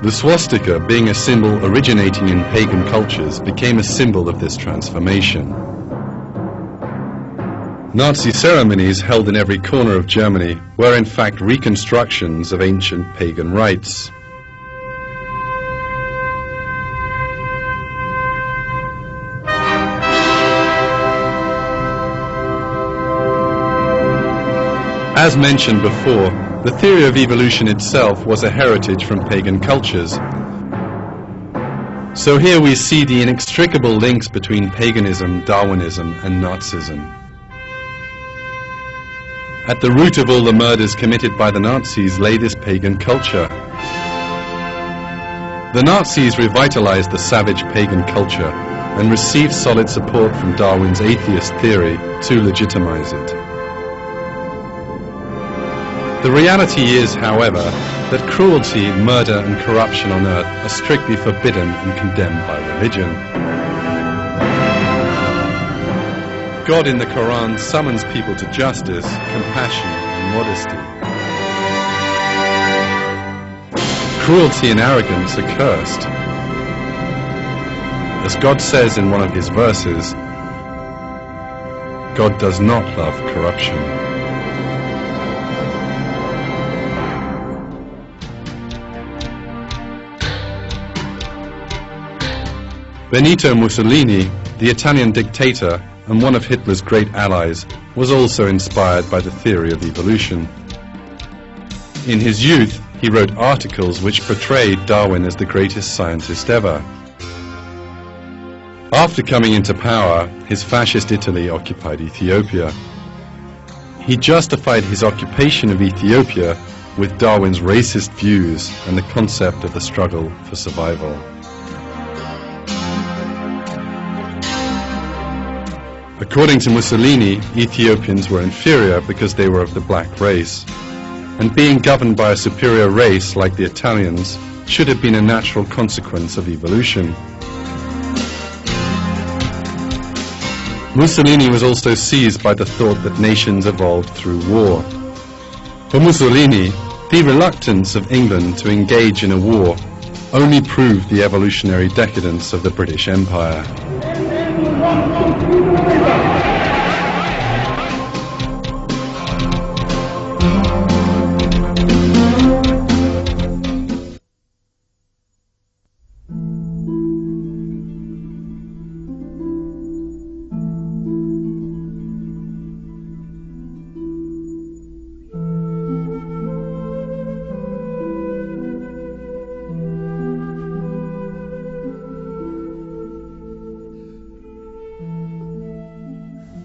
The swastika, being a symbol originating in pagan cultures, became a symbol of this transformation. Nazi ceremonies held in every corner of Germany were in fact reconstructions of ancient pagan rites. As mentioned before, the theory of evolution itself was a heritage from pagan cultures. So here we see the inextricable links between paganism, Darwinism, and Nazism. At the root of all the murders committed by the Nazis lay this pagan culture. The Nazis revitalized the savage pagan culture and received solid support from Darwin's atheist theory to legitimize it. The reality is, however, that cruelty, murder and corruption on earth are strictly forbidden and condemned by religion. God in the Quran summons people to justice, compassion and modesty. Cruelty and arrogance are cursed. As God says in one of his verses, God does not love corruption. Benito Mussolini, the Italian dictator and one of Hitler's great allies, was also inspired by the theory of evolution. In his youth, he wrote articles which portrayed Darwin as the greatest scientist ever. After coming into power, his fascist Italy occupied Ethiopia. He justified his occupation of Ethiopia with Darwin's racist views and the concept of the struggle for survival. According to Mussolini, Ethiopians were inferior because they were of the black race, and being governed by a superior race like the Italians should have been a natural consequence of evolution. Mussolini was also seized by the thought that nations evolved through war. For Mussolini, the reluctance of England to engage in a war only proved the evolutionary decadence of the British Empire.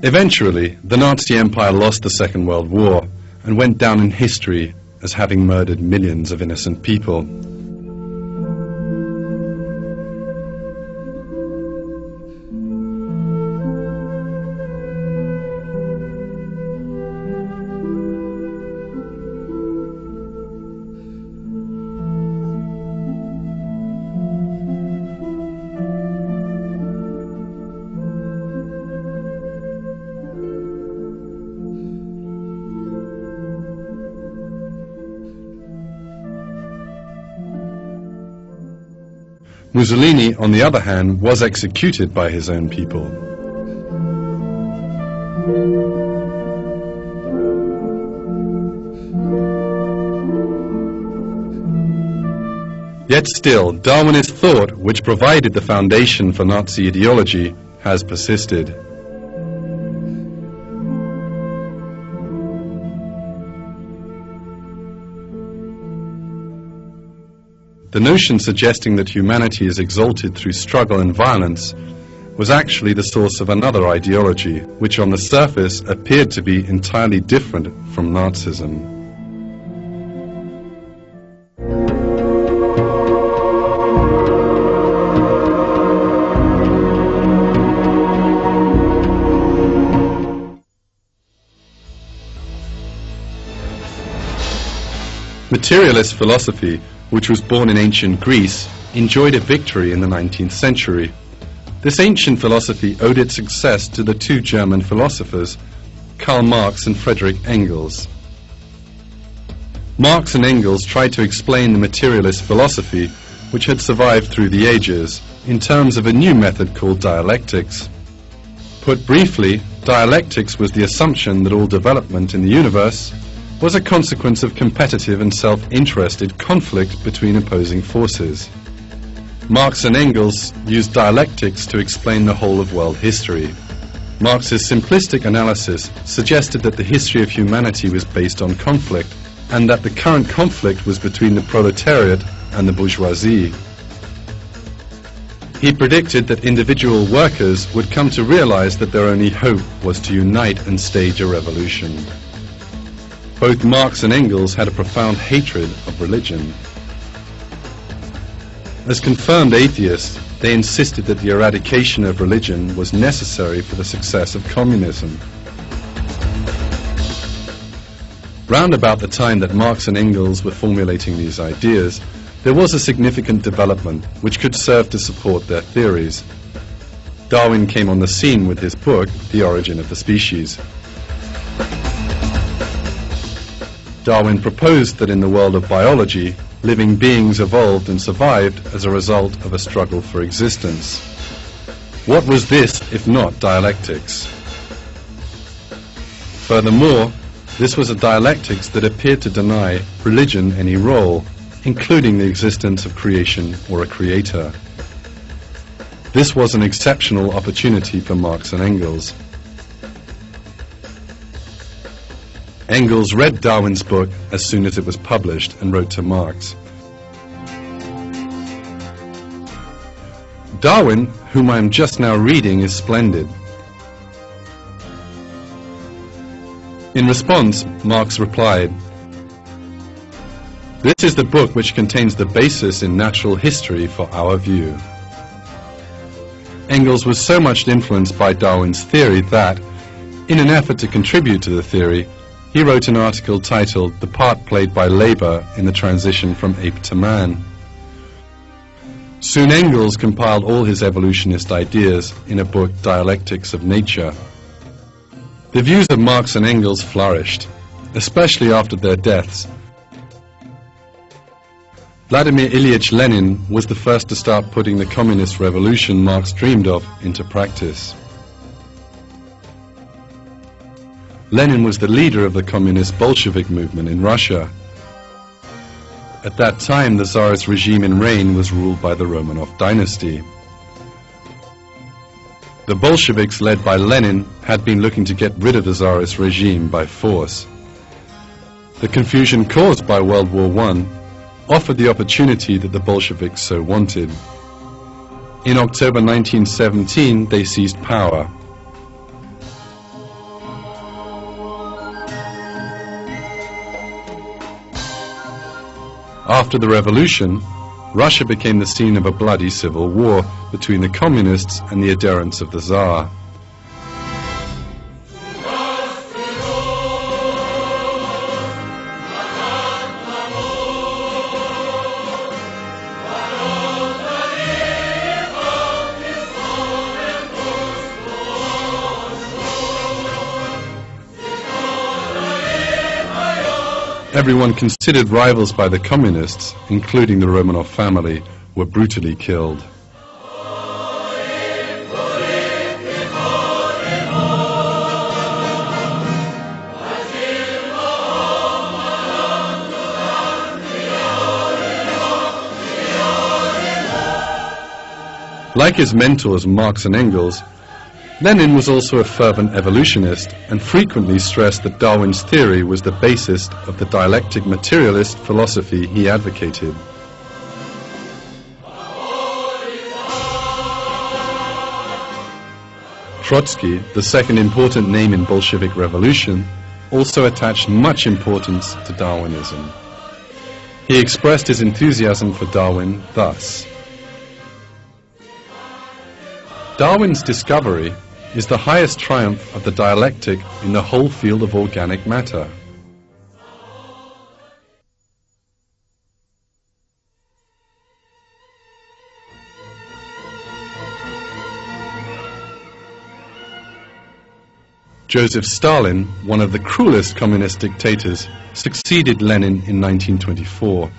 Eventually, the Nazi Empire lost the Second World War and went down in history as having murdered millions of innocent people. Mussolini, on the other hand, was executed by his own people. Yet still, Darwinist thought, which provided the foundation for Nazi ideology, has persisted. The notion suggesting that humanity is exalted through struggle and violence was actually the source of another ideology, which on the surface appeared to be entirely different from Nazism. Materialist philosophy, which was born in ancient Greece, enjoyed a victory in the 19th century. This ancient philosophy owed its success to the two German philosophers, Karl Marx and Friedrich Engels. Marx and Engels tried to explain the materialist philosophy which had survived through the ages in terms of a new method called dialectics. Put briefly, dialectics was the assumption that all development in the universe was a consequence of competitive and self-interested conflict between opposing forces. Marx and Engels used dialectics to explain the whole of world history. Marx's simplistic analysis suggested that the history of humanity was based on conflict, and that the current conflict was between the proletariat and the bourgeoisie. He predicted that individual workers would come to realize that their only hope was to unite and stage a revolution. Both Marx and Engels had a profound hatred of religion. As confirmed atheists, they insisted that the eradication of religion was necessary for the success of communism. Round about the time that Marx and Engels were formulating these ideas, there was a significant development which could serve to support their theories. Darwin came on the scene with his book, The Origin of the Species. Darwin proposed that in the world of biology, living beings evolved and survived as a result of a struggle for existence. What was this if not dialectics? Furthermore, this was a dialectics that appeared to deny religion any role, including the existence of creation or a creator. This was an exceptional opportunity for Marx and Engels. Engels read Darwin's book as soon as it was published and wrote to Marx. Darwin, whom I am just now reading, is splendid. In response, Marx replied, "This is the book which contains the basis in natural history for our view." Engels was so much influenced by Darwin's theory that, in an effort to contribute to the theory, he wrote an article titled "The Part Played by Labor in the Transition from Ape to Man." Soon Engels compiled all his evolutionist ideas in a book, Dialectics of Nature. The views of Marx and Engels flourished, especially after their deaths. Vladimir Ilyich Lenin was the first to start putting the communist revolution Marx dreamed of into practice. Lenin was the leader of the communist Bolshevik movement in Russia. At that time, the Tsarist regime in reign was ruled by the Romanov dynasty. The Bolsheviks, led by Lenin, had been looking to get rid of the Tsarist regime by force. The confusion caused by World War I offered the opportunity that the Bolsheviks so wanted. In October 1917, they seized power. After the revolution, Russia became the scene of a bloody civil war between the communists and the adherents of the Tsar. Everyone considered rivals by the communists, including the Romanov family, were brutally killed. Like his mentors Marx and Engels, Lenin was also a fervent evolutionist and frequently stressed that Darwin's theory was the basis of the dialectic materialist philosophy he advocated. Trotsky, the second important name in Bolshevik revolution, also attached much importance to Darwinism. He expressed his enthusiasm for Darwin thus: "Darwin's discovery is the highest triumph of the dialectic in the whole field of organic matter." Joseph Stalin, one of the cruelest communist dictators, succeeded Lenin in 1924.